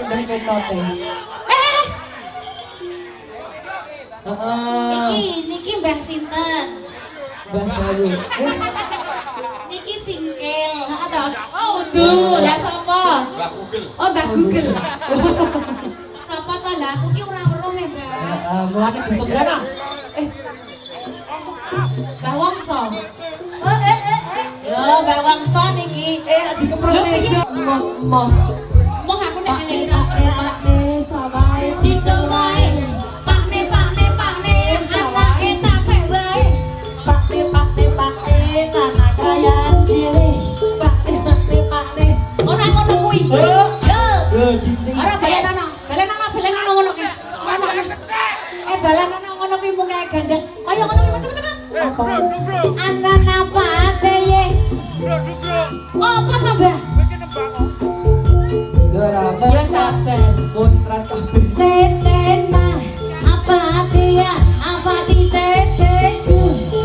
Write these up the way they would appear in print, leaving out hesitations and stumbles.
pinter kecote. Niki Mbah sinten? Mbah Bayu. Niki singkil. Oh, duh, lah sapa? Mbak Google. Oh, Mbah Google. Sapa to lah? Aku ki ora weruh nek, Mbah. Mulane disembrana. Mbah Wongso. Yo, Mbah Wongso niki. Dikemprot meja. Moh. Moh aku nek ngene iki Pak ne sawae didol wae. Pakne anake tak wae. Pak ne tanah kayan diri. Pak ne. Ora ngono kuwi. Yo. Dicing. Ora balenono ngono ki. Ana. Balenono ngono ki mung kae gandeng. Kaya ngono ki cepet-cepet. Apa? Anana pate ye. Apa to, Mbah? Ya sabar. Muncrat kabeh. Tetena apa dia? Apa di teteku?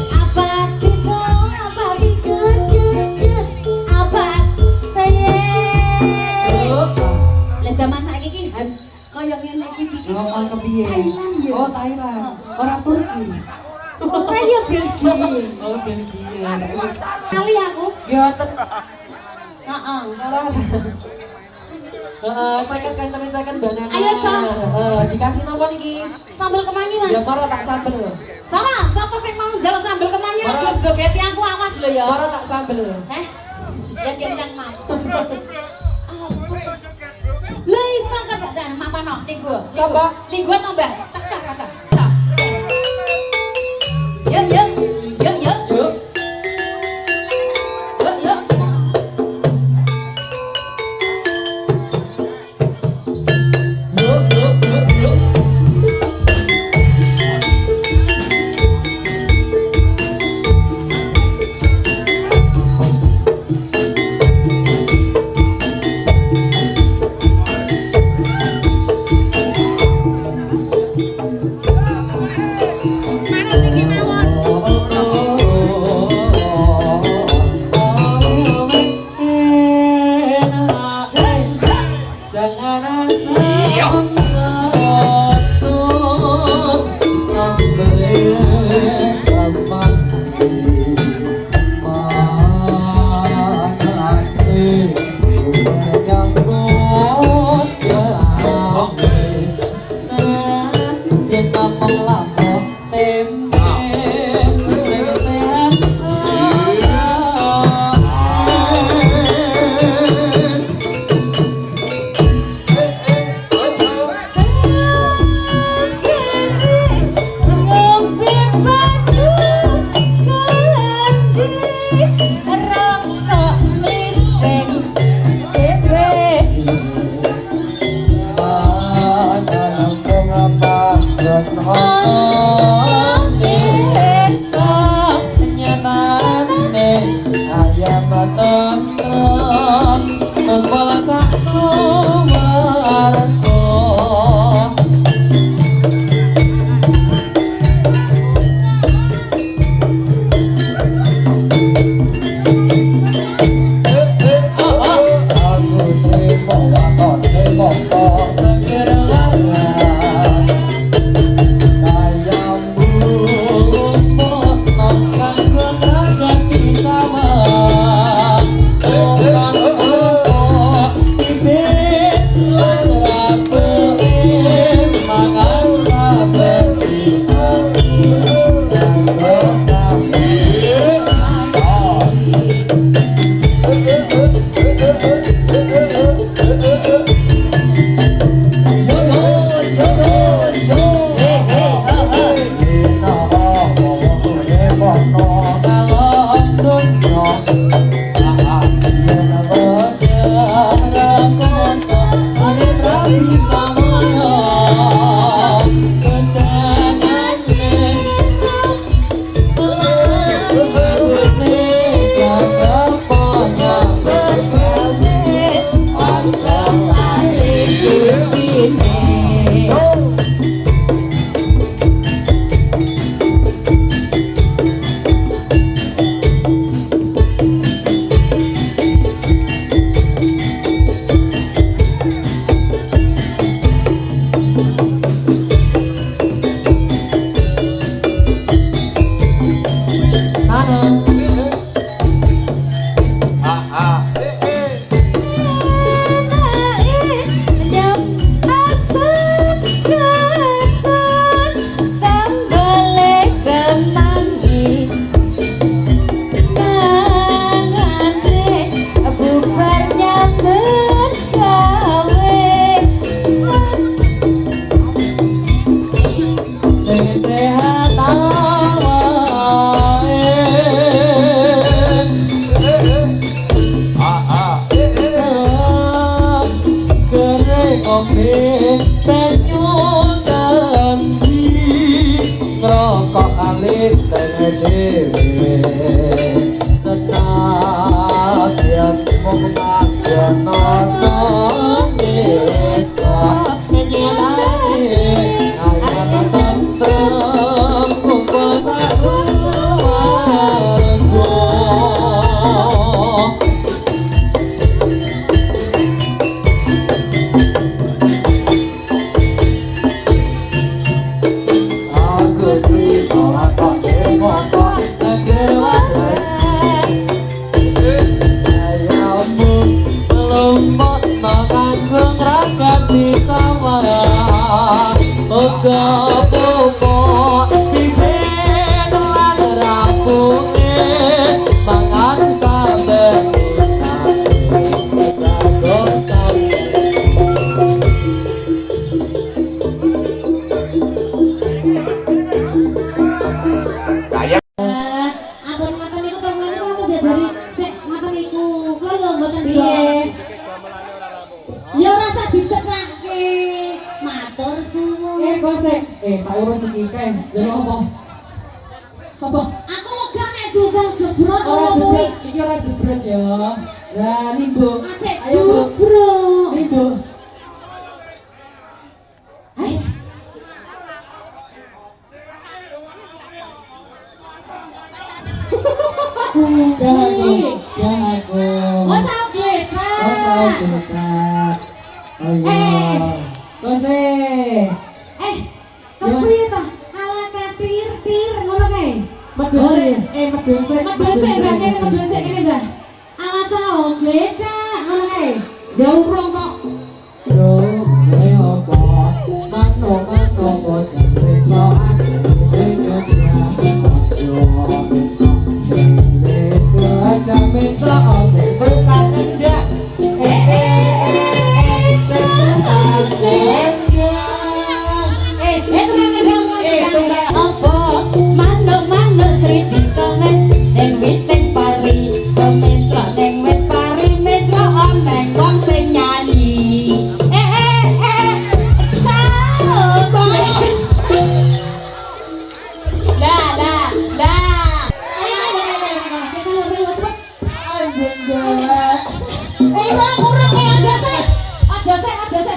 Apa di kau? Apa di kekekek? Apa teye? Lah zaman saiki ki kaya ngene iki Ngomong kepiye? Thailand ya. Oh, Thailand. Orang Turki. Ora ya Belgia. Oh, Belgia. Kali aku. Gioten. Heeh. Sekarang. Cekan banana. Ayo, Cok. Dikasih apa niki? Sambel kemangi, Mas. Ya mara tak sambel. Salah, sapa sing mau njaluk sambel kemangi lek joget-jogeti aku awas lho ya. Mara tak sambel. Heh. Ya kencang mau. Lha iso kedadan mapano linggo. Sapa? Linggo to, Mbak? Tak. Yuk. Yuk. ngombe banyu tembi ngrokok alit dhewe senadyan mung ngageno desa nyenane ayam tentrem kumpul sakeluarga. Muga-muga bibit lan rampunge mangan sampe sago-sago. Ampun ngoten niku Bang Mali kamu diajari sik ngoten niku. Kula lho mboten piye. Ya rasa ditekrake. Matur suwun. Kok sik tak urus iki kae. Delok apa? Apa? Aku wegah nek dugang jebrot Ora jebret, iki ora jebret ya. Lah limbo. Ayo Bu. jebrot. Limbo. Hai. Ya aku. Ya aku. Oh tau gleka. Oh tahu kita. Oh iya. Kok sik. Kepiye ta? Ala katir ngono kae. Medun sik. Medun sik. Medun sik Mbak, kene medun sik kene Mbak. Ala tau gleka ngono kae. Ya urung kok. Yo, ayo apa? Mano bocah reso Manuk-manuk Sri dikomen ning witing pari, cementra ning wit pari metra oneng wong sing nyanyi.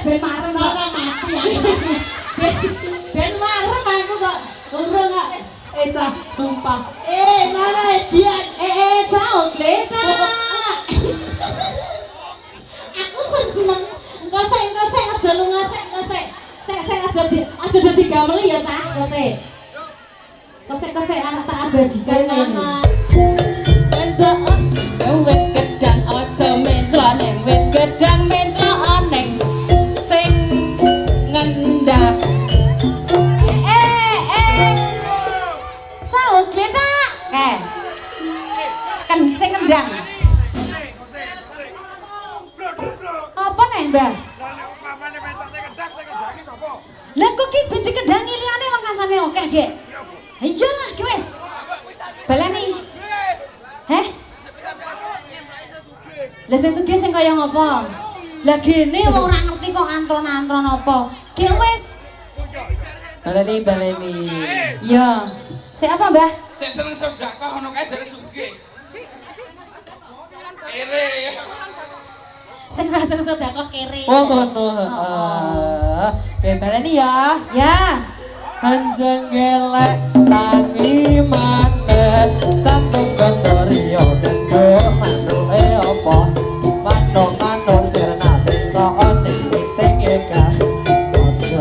Ben marem kok mati ya. Ben marem aku kok urung kok. Cah, sumpah. Mana Dian? Cah Gleta. Aku seneng. Engko sik aja lunga sik, aja dadi gamel ya, Cah. Engko sik anak tak abadikan ngene. Wit gedang aja mentra ning wit gedang mentra aneng sing ngendap. Cah Gleta. Kan sing ngendang. Apa nih, Mbah? Lah kok ki binti kendangi liyane wong kansane akeh, Gek. Iyalah, ki wis. Balani. Heh? Lah sing sugih sing kaya ngopo? Lah gene wong ora ngerti kok antron-antron apa. Gek wis. Baleni. Ya. Sik apa, Mbah? Sik seneng sedekah ono kae jare sugih. Kere. Sing rasa sedekah kere. Oh ngono. Baleni ya. Ya. Hanjeng gelek tangi maneh cantung gandorio kendo manuke apa manuk sirna becok ning witing eka aja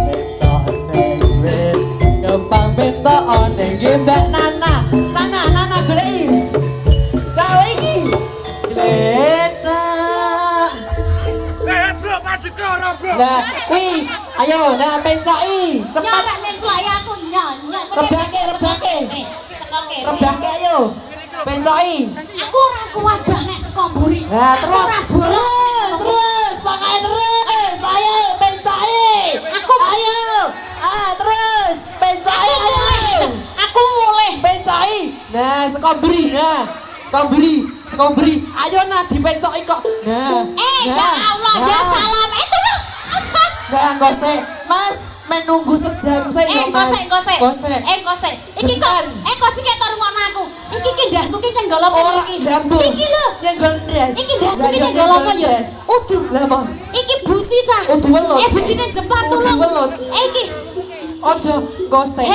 becok ning wit kembang betok ning mbak Nana goleki cawe iki Gleta. Bro, padeka ora, Bro. Lah kuwi ayo nak pencoki cepet Nyok nek suaya aku nyok. rebake Seko kere. rebake ayo pencoki. Aku ora kuat bah nek seko mburi. Nah, terus Ora boleh. pakai terus ayo pencoki. Aku Ayo terus pencoki ayo Aku mulih. pencoki. Nah sekomberi ayo nah dipencoki kok. Nah Ya Allah ya salam. Itu loh. Gak gosek. Mas, menunggu sejam saya Mas. Gosek. Iki kok sih ketok rungokno aku. Iki ndasku ki nyenggol apa iki? Iki lho. Nyenggol ndas. Iki ndasku ki nyenggol apa ya? Udu. Lah apa? Iki busi cah. Udu welut. Busine jepang tuh. Udu welut. Iki. Ojo gosek.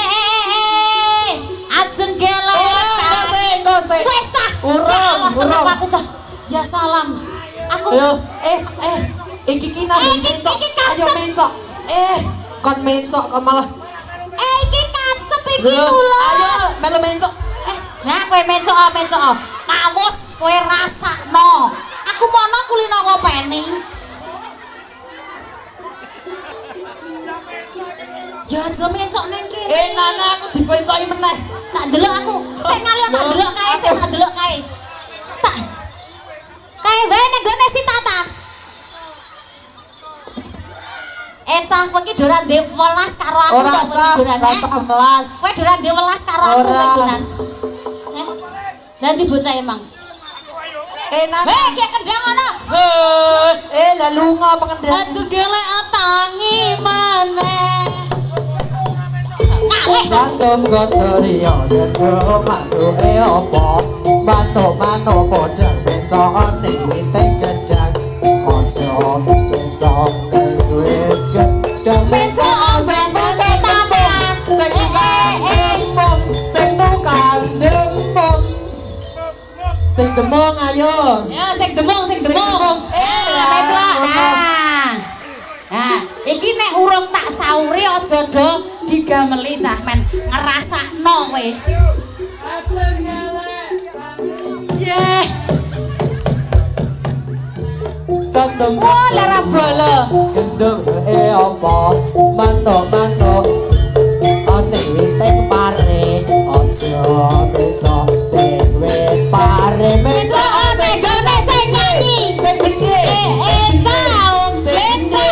Ajeng gele. Gosek. Wes ah. Urung. Aku cah. Ya salam. Aku. Ayo, iki ki nang mencok. Ayo mencok. Kon mencok kok malah. Iki kacep iki lho. Ayo, melu mencok. Nah, kowe mencok. Kawos kowe rasakno. Aku mono kulino ngopeni. Ya aja mencok ning kene. Nana aku dipencoki meneh. Tak ndelok aku. Sik ngali tak ndelok kae. Tak. Kae wae nek gone si Tata. Cah kowe iki doran ndek welas karo aku Ora usah, rasa welas. Kowe doran ndek welas karo aku kowe doran. Nanti bocah emang. Nana. Ki kendang ngono. Lah lunga pengendang. Aja gelek atangi maneh. Jantung kotori yo mantuke apa mantu padha bencok ning witeng gedang ojo bencok ning wit gedang bencok sing tete sing tukang dempong sing demong ayo ya sing demong bencok nah iki nek urung tak sauri aja do digameli cah men ngrasakno kowe. Yeah. jantung lara bolo. gendeng apa mantu ane witeng pare ojo bencok ning wit pare bencok Sing gone sing nyanyi. sing gede Caung benda.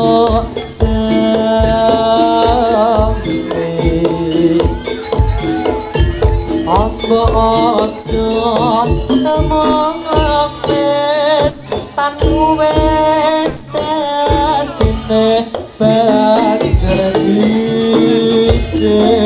jami Amba aja mengemis tan wis dadine banjur dides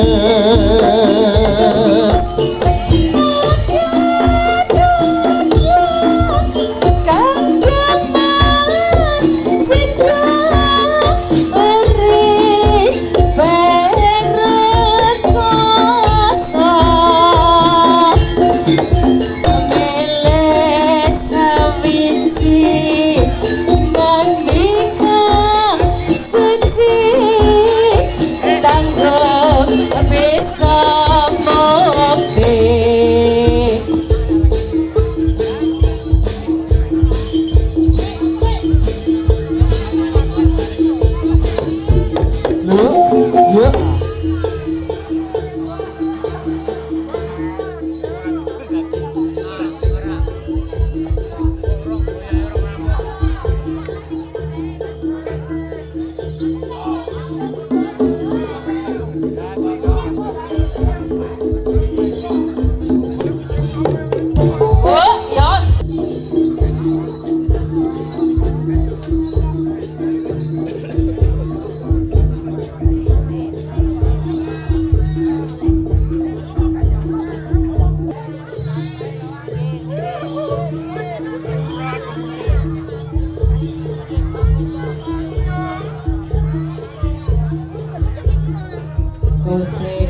Kusik.